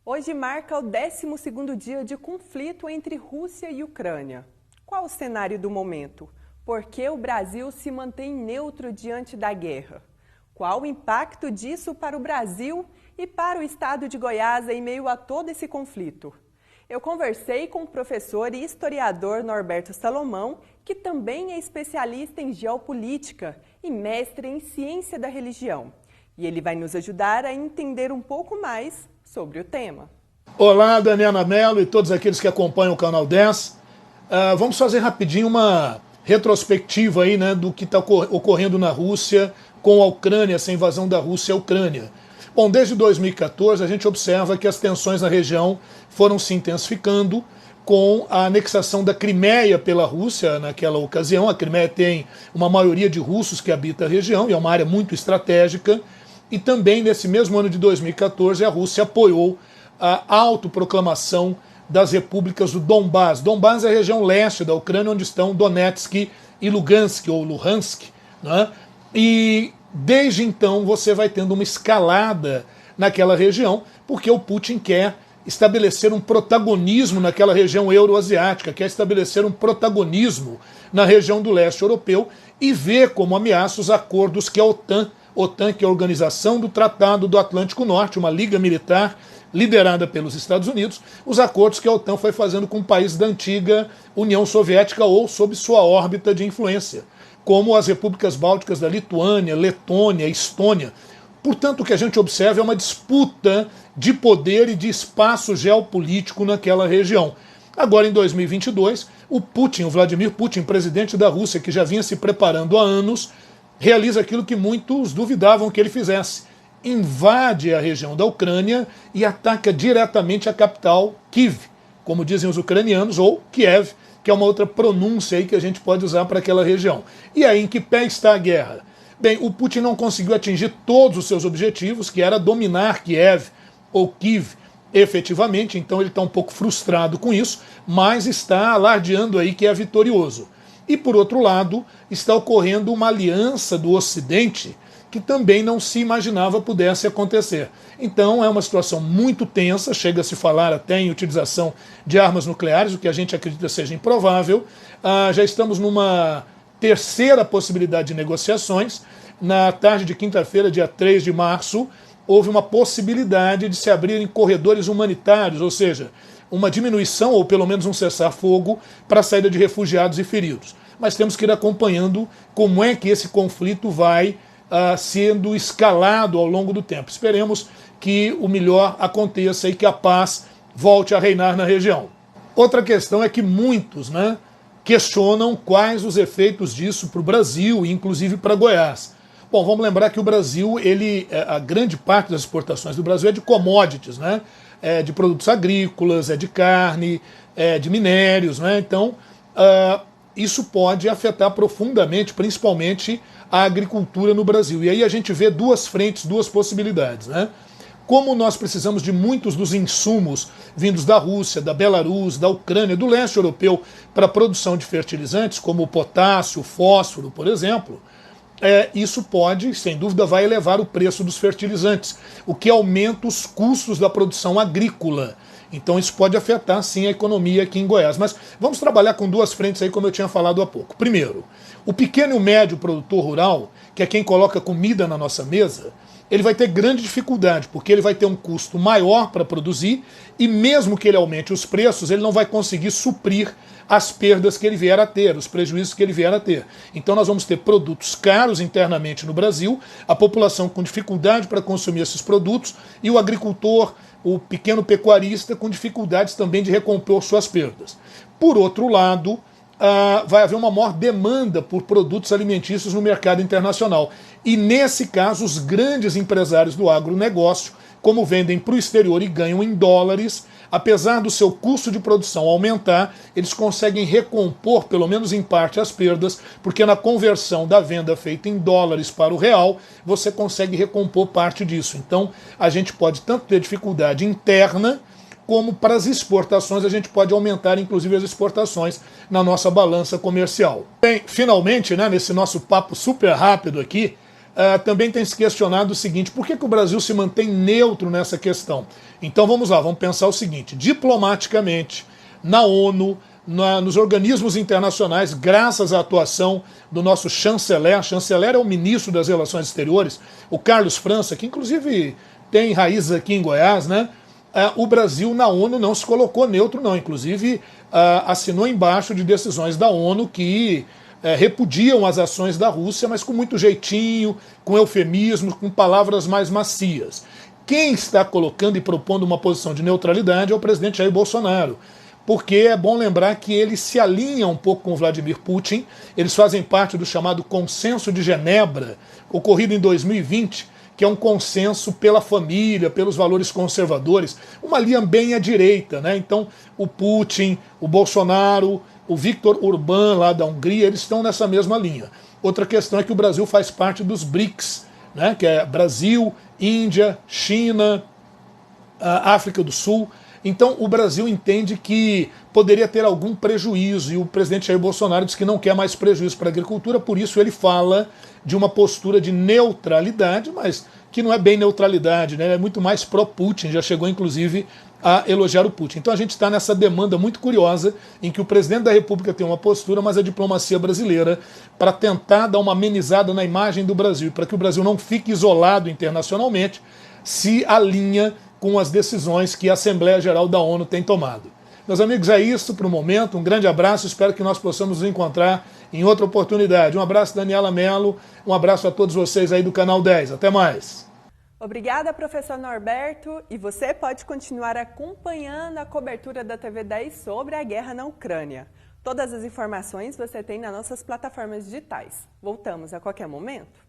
Hoje marca o 12º dia de conflito entre Rússia e Ucrânia. Qual o cenário do momento? Por que o Brasil se mantém neutro diante da guerra? Qual o impacto disso para o Brasil e para o estado de Goiás em meio a todo esse conflito? Eu conversei com o professor e historiador Norberto Salomão, que também é especialista em geopolítica e mestre em ciência da religião. E ele vai nos ajudar a entender um pouco mais sobre o tema. Olá, Daniela Mello e todos aqueles que acompanham o Canal 10. Vamos fazer rapidinho uma retrospectiva aí, né, do que está ocorrendo na Rússia com a Ucrânia, essa invasão da Rússia à Ucrânia. Bom, desde 2014 a gente observa que as tensões na região foram se intensificando com a anexação da Crimeia pela Rússia naquela ocasião. A Crimeia tem uma maioria de russos que habita a região e é uma área muito estratégica. E também, nesse mesmo ano de 2014, a Rússia apoiou a autoproclamação das repúblicas do Donbás. Donbás é a região leste da Ucrânia, onde estão Donetsk e Lugansk, ou Luhansk, né? E desde então você vai tendo uma escalada naquela região, porque o Putin quer estabelecer um protagonismo naquela região euroasiática, quer estabelecer um protagonismo na região do leste europeu e vê como ameaça os acordos que a OTAN, que é a Organização do Tratado do Atlântico Norte, uma liga militar liderada pelos Estados Unidos, os acordos que a OTAN foi fazendo com países da antiga União Soviética ou sob sua órbita de influência, como as repúblicas bálticas da Lituânia, Letônia, Estônia. Portanto, o que a gente observa é uma disputa de poder e de espaço geopolítico naquela região. Agora, em 2022, o Vladimir Putin, presidente da Rússia, que já vinha se preparando há anos, realiza aquilo que muitos duvidavam que ele fizesse. Invade a região da Ucrânia e ataca diretamente a capital Kyiv, como dizem os ucranianos, ou Kiev, que é uma outra pronúncia aí que a gente pode usar para aquela região. E aí, em que pé está a guerra? Bem, o Putin não conseguiu atingir todos os seus objetivos, que era dominar Kiev ou Kyiv efetivamente, então ele está um pouco frustrado com isso, mas está alardeando aí que é vitorioso. E, por outro lado, está ocorrendo uma aliança do Ocidente que também não se imaginava pudesse acontecer. Então é uma situação muito tensa, chega a se falar até em utilização de armas nucleares, o que a gente acredita seja improvável. Já estamos numa terceira possibilidade de negociações. Na tarde de quinta-feira, dia 3 de março, houve uma possibilidade de se abrirem corredores humanitários, ou seja, uma diminuição ou pelo menos um cessar-fogo para a saída de refugiados e feridos. Mas temos que ir acompanhando como é que esse conflito vai sendo escalado ao longo do tempo. Esperemos que o melhor aconteça e que a paz volte a reinar na região. Outra questão é que muitos, questionam quais os efeitos disso para o Brasil e inclusive para Goiás. Bom, vamos lembrar que o Brasil, a grande parte das exportações do Brasil é de commodities, é de produtos agrícolas, é de carne, é de minérios, Então, isso pode afetar profundamente, principalmente, a agricultura no Brasil. E aí a gente vê duas frentes, duas possibilidades. Como nós precisamos de muitos dos insumos vindos da Rússia, da Belarus, da Ucrânia, do leste europeu, para a produção de fertilizantes, como o potássio, o fósforo, por exemplo, isso pode, sem dúvida, vai elevar o preço dos fertilizantes, o que aumenta os custos da produção agrícola. Então isso pode afetar, sim, a economia aqui em Goiás. Mas vamos trabalhar com duas frentes aí, como eu tinha falado há pouco. Primeiro, o pequeno e o médio produtor rural, que é quem coloca comida na nossa mesa, ele vai ter grande dificuldade, porque ele vai ter um custo maior para produzir e mesmo que ele aumente os preços, ele não vai conseguir suprir as perdas que ele vier a ter, os prejuízos que ele vier a ter. Então nós vamos ter produtos caros internamente no Brasil, a população com dificuldade para consumir esses produtos e o agricultor, o pequeno pecuarista com dificuldades também de recompor suas perdas. Por outro lado, vai haver uma maior demanda por produtos alimentícios no mercado internacional. E nesse caso, os grandes empresários do agronegócio, como vendem para o exterior e ganham em dólares, apesar do seu custo de produção aumentar, eles conseguem recompor, pelo menos em parte, as perdas, porque na conversão da venda feita em dólares para o real, você consegue recompor parte disso. Então, a gente pode tanto ter dificuldade interna, como para as exportações a gente pode aumentar, inclusive, as exportações na nossa balança comercial. Bem, finalmente, nesse nosso papo super rápido aqui, também tem se questionado o seguinte: por que o Brasil se mantém neutro nessa questão? Então vamos lá, vamos pensar o seguinte: diplomaticamente, na ONU, nos organismos internacionais, graças à atuação do nosso chanceler. Chanceler é o ministro das Relações Exteriores, o Carlos França, que inclusive tem raízes aqui em Goiás, né? O Brasil na ONU não se colocou neutro, não. Inclusive assinou embaixo de decisões da ONU que repudiam as ações da Rússia, mas com muito jeitinho, com eufemismo, com palavras mais macias. Quem está colocando e propondo uma posição de neutralidade é o presidente Jair Bolsonaro. Porque é bom lembrar que ele se alinha um pouco com o Vladimir Putin, eles fazem parte do chamado Consenso de Genebra, ocorrido em 2020, que é um consenso pela família, pelos valores conservadores, uma linha bem à direita, né? Então, o Putin, o Bolsonaro, o Viktor Orbán, lá da Hungria, eles estão nessa mesma linha. Outra questão é que o Brasil faz parte dos BRICS, né? Que é Brasil, Índia, China, África do Sul. Então o Brasil entende que poderia ter algum prejuízo, e o presidente Jair Bolsonaro diz que não quer mais prejuízo para a agricultura, por isso ele fala de uma postura de neutralidade, mas que não é bem neutralidade, né? É muito mais pró-Putin, já chegou inclusive a elogiar o Putin. Então a gente está nessa demanda muito curiosa em que o presidente da República tem uma postura, mas a diplomacia brasileira, para tentar dar uma amenizada na imagem do Brasil, para que o Brasil não fique isolado internacionalmente, se alinha com as decisões que a Assembleia Geral da ONU tem tomado. Meus amigos, é isso para o momento. Um grande abraço, espero que nós possamos nos encontrar em outra oportunidade. Um abraço, Daniela Mello, um abraço a todos vocês aí do Canal 10. Até mais. Obrigada, professor Norberto. E você pode continuar acompanhando a cobertura da TV 10 sobre a guerra na Ucrânia. Todas as informações você tem nas nossas plataformas digitais. Voltamos a qualquer momento.